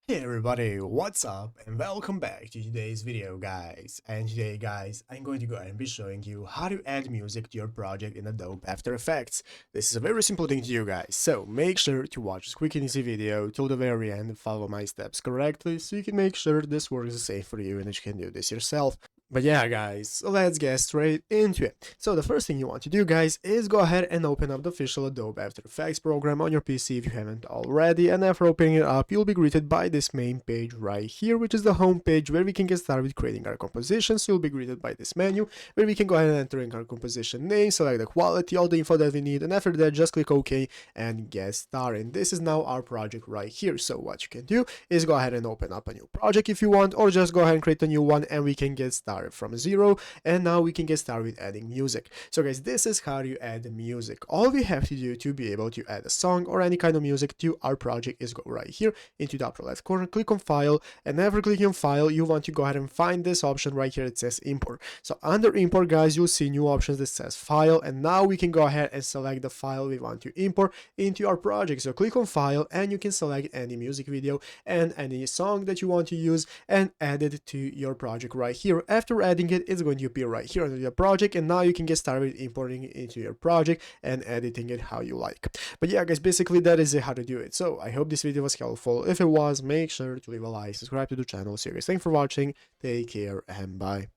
Hey everybody, what's up and welcome back to today's video guys. And today guys, I'm going to go ahead and be showing you how to add music to your project in Adobe After Effects. This is a very simple thing to do guys, so make sure to watch this quick and easy video till the very end and follow my steps correctly so you can make sure this works safe for you and that you can do this yourself. But yeah guys, so let's get straight into it. So the first thing you want to do guys is go ahead and open up the official Adobe After Effects program on your PC if you haven't already, and after opening it up you'll be greeted by this main page right here, which is the home page where we can get started with creating our composition. So you'll be greeted by this menu where we can go ahead and enter in our composition name, select the quality, all the info that we need, and after that just click OK and get started. This is now our project right here. So what you can do is go ahead and open up a new project if you want, or just go ahead and create a new one and we can get started from zero. And now we can get started with adding music. So guys, this is how you add music. All we have to do to be able to add a song or any kind of music to our project is go right here into the upper left corner, click on file, and after clicking on file you want to go ahead and find this option right here. It says import. So under import guys, you'll see new options that says file, and now we can go ahead and select the file we want to import into our project. So click on file and you can select any music video and any song that you want to use and add it to your project right here. After adding it, it's going to appear right here under your project, and now you can get started importing it into your project and editing it how you like. But yeah guys, basically that is how to do it. So I hope this video was helpful. If it was, make sure to leave a like, subscribe to the channel. Serious, thanks for watching, take care and bye.